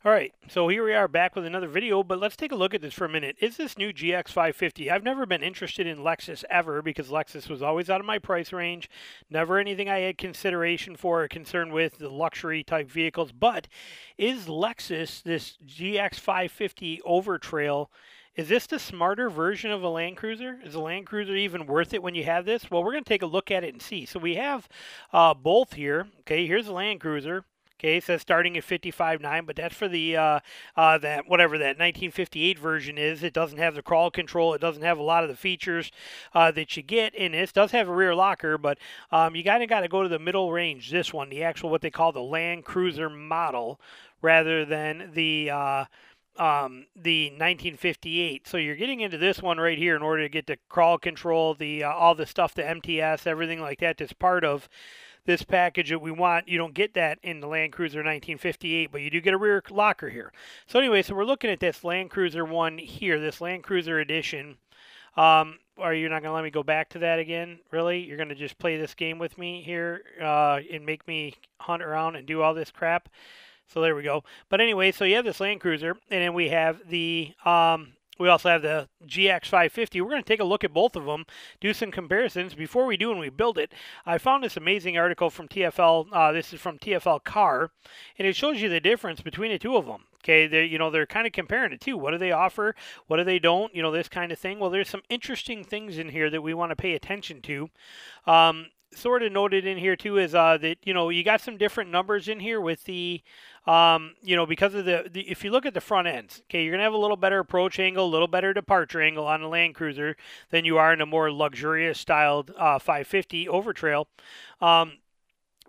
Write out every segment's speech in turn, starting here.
All right, so here we are back with another video, but let's take a look at this for a minute. Is this new GX 550? I've never been interested in Lexus ever because Lexus was always out of my price range. Never anything I had consideration for or concern with the luxury type vehicles. But is Lexus, this GX 550 Overtrail, is this the smarter version of a Land Cruiser? Is a Land Cruiser even worth it when you have this? Well, we're going to take a look at it and see. So we have both here. Okay, here's the Land Cruiser. Okay, it says starting at 55.9, but that's for the that whatever that 1958 version is. It doesn't have the crawl control. It doesn't have a lot of the features that you get in this. It does have a rear locker, but you kind of got to go to the middle range. This one, the actual what they call the Land Cruiser model, rather than the 1958. So you're getting into this one right here in order to get the crawl control, the all the stuff, the MTS, everything like that that's part of this package that we want. You don't get that in the Land Cruiser 1958, but you do get a rear locker here. So anyway, so we're looking at this Land Cruiser one here, this Land Cruiser edition. Are you not going to let me go back to that again? Really? You're going to just play this game with me here and make me hunt around and do all this crap? So there we go. But anyway, so you have this Land Cruiser, and then we have the we also have the GX 550. We're going to take a look at both of them, do some comparisons. Before we do and we build it, I found this amazing article from TFL. This is from TFL Car, and it shows you the difference between the two of them. Okay, they're kind of comparing it too. What do they offer? What do they don't? This kind of thing. Well, there's some interesting things in here that we want to pay attention to. Sort of noted in here too is that you got some different numbers in here with the because of the if you look at the front ends, okay, you're gonna have a little better approach angle, a little better departure angle on the Land Cruiser than you are in a more luxurious styled 550 Overtrail.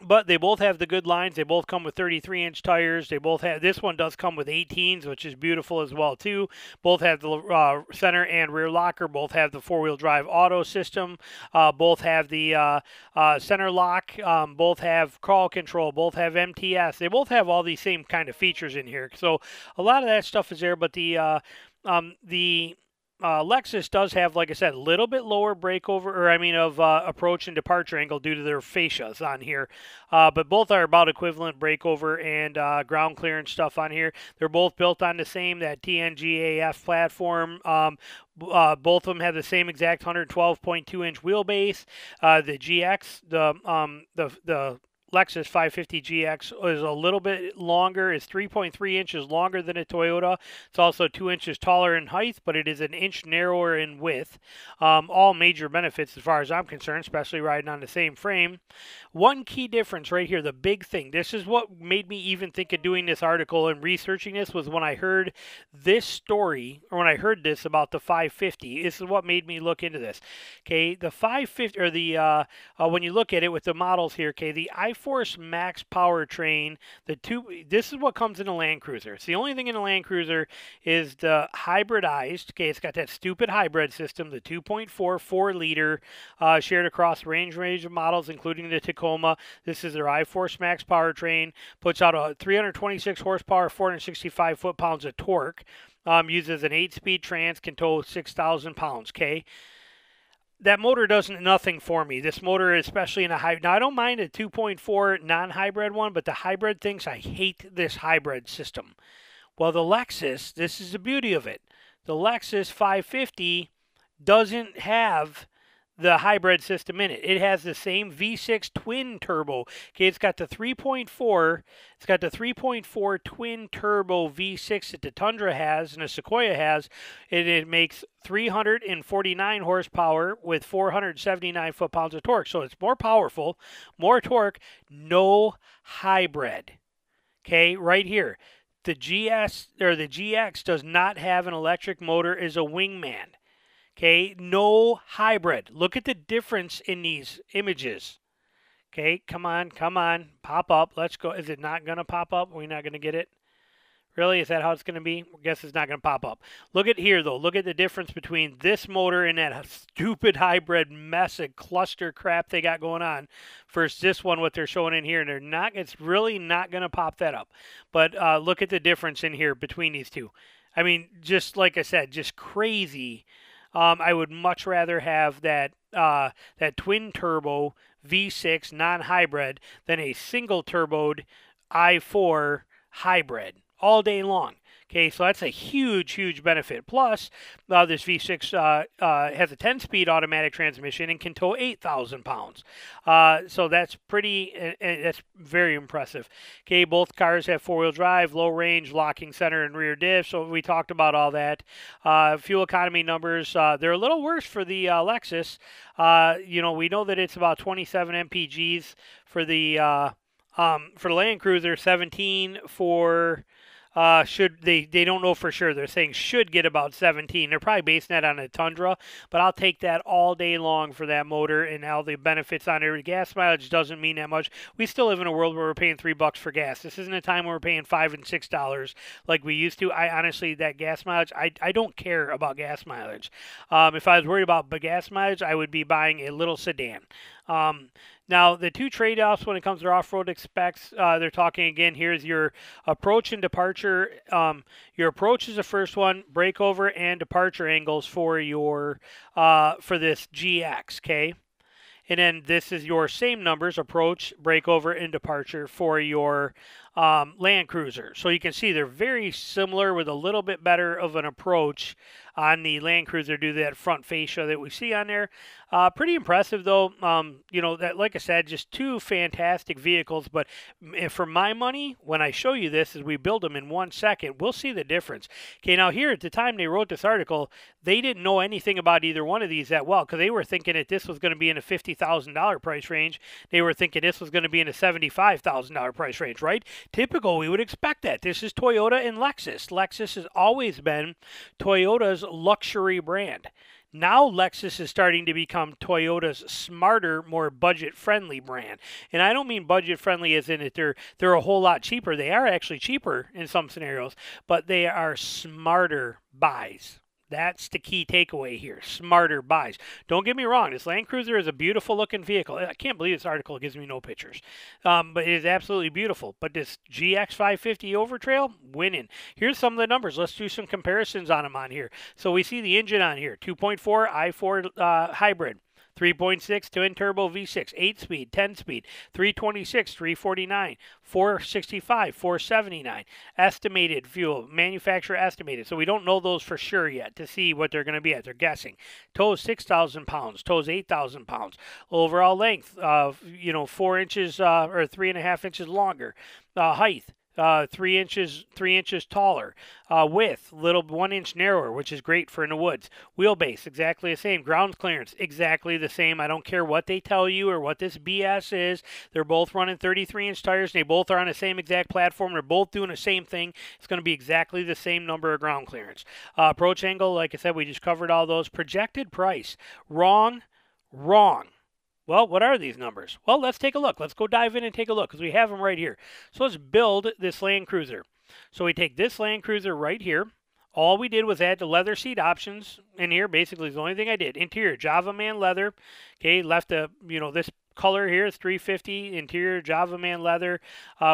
But they both have the good lines. They both come with 33-inch tires. They both have, this one does come with 18s, which is beautiful as well too. Both have the center and rear locker. Both have the four-wheel drive auto system. Both have the center lock. Both have crawl control. Both have MTS. They both have all these same kind of features in here. So a lot of that stuff is there. But the Lexus does have, like I said, a little bit lower approach and departure angle due to their fascias on here. But both are about equivalent breakover and ground clearance stuff on here. They're both built on the same, that TNGAF platform. Both of them have the same exact 112.2-inch wheelbase. The GX, the Lexus 550 GX is a little bit longer. It's 3.3 inches longer than a Toyota. It's also 2 inches taller in height, but it is an inch narrower in width. All major benefits as far as I'm concerned, especially riding on the same frame. One key difference right here, the big thing, this is what made me even think of doing this article and researching this, was when I heard this story, or when I heard this about the 550. This is what made me look into this. Okay, the 550, or the when you look at it with the models here, okay, the iForce Max powertrain, this is what comes in a Land Cruiser. It's the only thing in a Land Cruiser is the hybridized, okay, it's got that stupid hybrid system, the 2.4 4-liter shared across range of models, including the Tacoma. This is their iForce Max powertrain, puts out a 326 horsepower, 465 foot-pounds of torque, uses an 8-speed trans, can tow 6,000 pounds, okay? That motor does nothing for me. This motor, especially in a hybrid. Now, I don't mind a 2.4 non-hybrid one, but the hybrid things, I hate this hybrid system. Well, the Lexus, this is the beauty of it. The Lexus 550 doesn't have the hybrid system in it. It has the same V6 twin turbo. Okay, it's got the 3.4. It's got the 3.4 twin turbo V6 that the Tundra has and the Sequoia has. And it makes 349 horsepower with 479 foot-pounds of torque. So it's more powerful, more torque, no hybrid. Okay, right here. The GX does not have an electric motor as a wingman. Okay, no hybrid. Look at the difference in these images. Okay, come on, pop up. Let's go. Is it not going to pop up? Are we not going to get it? Really? Is that how it's going to be? I guess it's not going to pop up. Look at here, though. Look at the difference between this motor and that stupid hybrid mess of cluster crap they got going on versus this one, what they're showing in here. And it's really not going to pop that up. But look at the difference in here between these two. I mean, just like I said, just crazy. I would much rather have that twin turbo V6 non-hybrid than a single turboed i4 hybrid. all day long. Okay, so that's a huge, huge benefit. Plus, this V6 has a 10-speed automatic transmission and can tow 8,000 pounds. So that's that's very impressive. Okay, both cars have four-wheel drive, low range, locking center, and rear diff. So we talked about all that. Fuel economy numbers, they're a little worse for the Lexus. We know that it's about 27 mpgs for the Land Cruiser, 17 for... they don't know for sure. They're saying should get about 17. They're probably basing that on a Tundra, but I'll take that all day long for that motor and all the benefits on it. Gas mileage doesn't mean that much. We still live in a world where we're paying $3 for gas. This isn't a time where we're paying $5 and $6 like we used to. I honestly, that gas mileage, I don't care about gas mileage. If I was worried about gas mileage, I would be buying a little sedan. Now, the two trade-offs when it comes to off-road specs, they're talking again, here's your approach and departure. Your approach is the first one, breakover and departure angles for your for this GX, okay? And then this is your same numbers, approach, breakover, and departure for your Land Cruiser. So you can see they're very similar with a little bit better of an approach on the Land Cruiser due to that front fascia that we see on there. Pretty impressive, though. That, like I said, just two fantastic vehicles. But for my money, when I show you this, as we build them in 1 second, we'll see the difference. Okay, now here at the time they wrote this article, they didn't know anything about either one of these that well because they were thinking that this was going to be in a $50,000 price range. They were thinking this was going to be in a $75,000 price range, right? Typical, we would expect that. This is Toyota and Lexus. Lexus has always been Toyota's luxury brand. Now Lexus is starting to become Toyota's smarter, more budget-friendly brand. And I don't mean budget-friendly as in that they're a whole lot cheaper. They are actually cheaper in some scenarios, but they are smarter buys. That's the key takeaway here, smarter buys. Don't get me wrong, this Land Cruiser is a beautiful looking vehicle. I can't believe this article gives me no pictures, but it is absolutely beautiful. But this GX 550 Overtrail, winning. Here's some of the numbers. Let's do some comparisons on them on here. So we see the engine on here, 2.4 i4 hybrid. 3.6 twin turbo V6, 8-speed, 10-speed, 326, 349, 465, 479. Estimated fuel, manufacturer estimated. So we don't know those for sure yet to see what they're going to be at. They're guessing. Tows 6,000 pounds, tows 8,000 pounds. Overall length, 4 inches or 3.5 inches longer. Height. 3 inches taller. Width, little 1 inch narrower, which is great for in the woods. Wheelbase, exactly the same. Ground clearance, exactly the same. I don't care what they tell you or what this BS is. They're both running 33-inch tires, and they both are on the same exact platform. They're both doing the same thing. It's going to be exactly the same number of ground clearance. Approach angle, like I said, we just covered all those. Projected price, wrong. Well, what are these numbers? Well, let's take a look. Let's go dive in and take a look because we have them right here. So let's build this Land Cruiser. So we take this Land Cruiser right here. All we did was add the leather seat options in here. Basically, it's the only thing I did. Interior, Java Man leather. Okay, left this color here is 350. Interior, Java Man leather.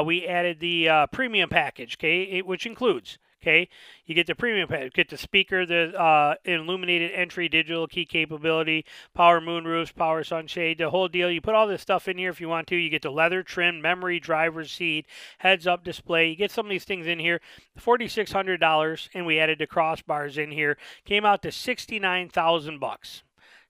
We added the premium package, okay, which includes... Okay, you get the premium package, get the speaker, the illuminated entry, digital key capability, power moonroofs, power sunshade, the whole deal. You put all this stuff in here if you want to. You get the leather trim, memory driver's seat, heads-up display. You get some of these things in here. $4,600, and we added the crossbars in here. Came out to $69,000.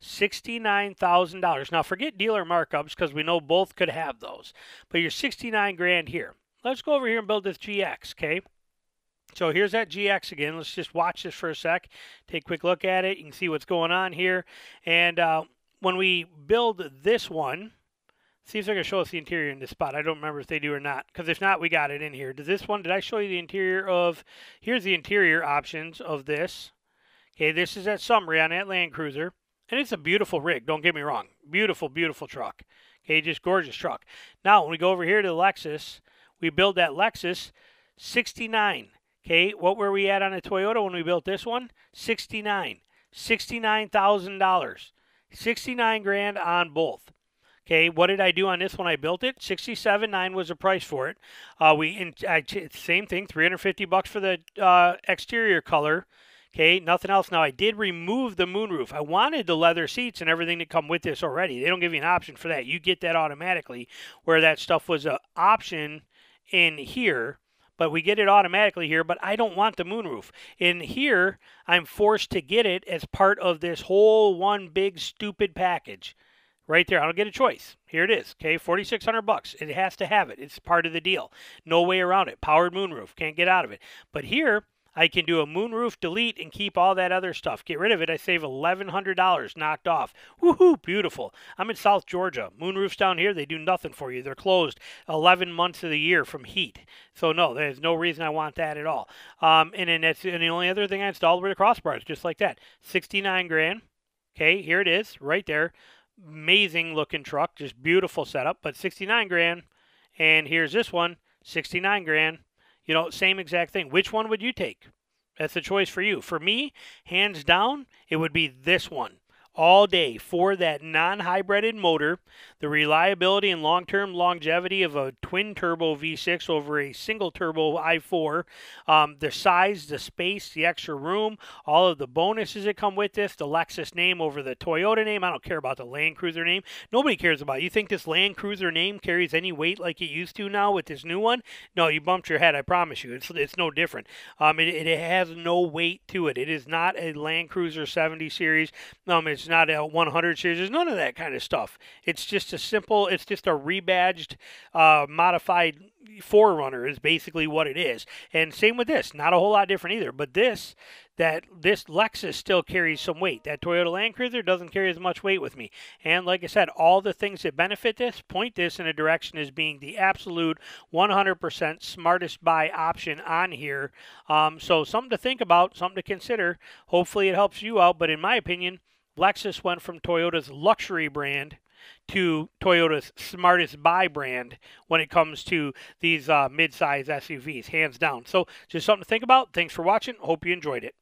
$69,000. Now forget dealer markups because we know both could have those. But you're 69 grand here. Let's go over here and build this GX, okay? So here's that GX again. Let's just watch this for a sec. Take a quick look at it. You can see what's going on here. And when we build this one, see if they're going to show us the interior in this spot. I don't remember if they do or not. Because if not, we got it in here. Did I show you the interior of... Here's the interior options of this. Okay, this is that summary on that Land Cruiser. And it's a beautiful rig. Don't get me wrong. Beautiful, beautiful truck. Okay, just gorgeous truck. Now, when we go over here to the Lexus, we build that Lexus 69. Okay, what were we at on a Toyota when we built this one? 69. $69,000. 69 grand on both. Okay, what did I do on this when I built it? $67,900 was the price for it. Same thing, $350 for the exterior color. Okay, nothing else. Now, I did remove the moonroof. I wanted the leather seats and everything that come with this already. They don't give you an option for that. You get that automatically, where that stuff was an option in here. but we get it automatically here, but I don't want the moonroof. In here, I'm forced to get it as part of this whole one big stupid package. Right there, I don't get a choice. Here it is, okay, $4,600. It has to have it. It's part of the deal. No way around it. Powered moonroof, can't get out of it. But here, I can do a moonroof delete and keep all that other stuff. Get rid of it. I save $1,100 knocked off. Woohoo, beautiful. I'm in South Georgia. Moonroofs down here, they do nothing for you. They're closed 11 months of the year from heat. So no, there's no reason I want that at all. And the only other thing I installed were the crossbars, just like that. 69 grand. Okay, here it is, right there. Amazing looking truck, just beautiful setup, but 69 grand. And here's this one, 69 grand. You know, same exact thing. Which one would you take? That's a choice for you. For me, hands down, it would be this one. All day for that non-hybrided motor, the reliability and long-term longevity of a twin-turbo V6 over a single-turbo i4, the size, the space, the extra room, all of the bonuses that come with this, the Lexus name over the Toyota name. I don't care about the Land Cruiser name. Nobody cares about it. You think this Land Cruiser name carries any weight like it used to now with this new one? No, you bumped your head, I promise you. It's no different. It has no weight to it. It is not a Land Cruiser 70 series. It's not a 100 series. There's none of that kind of stuff. It's just a simple, it's just a rebadged, modified 4Runner is basically what it is. And same with this. Not a whole lot different either. But this Lexus still carries some weight. That Toyota Land Cruiser doesn't carry as much weight with me. And like I said, all the things that benefit this point this in a direction as being the absolute 100% smartest buy option on here. So something to think about, something to consider. Hopefully it helps you out. But in my opinion, Lexus went from Toyota's luxury brand to Toyota's smartest buy brand when it comes to these mid-size SUVs, hands down. So just something to think about. Thanks for watching. Hope you enjoyed it.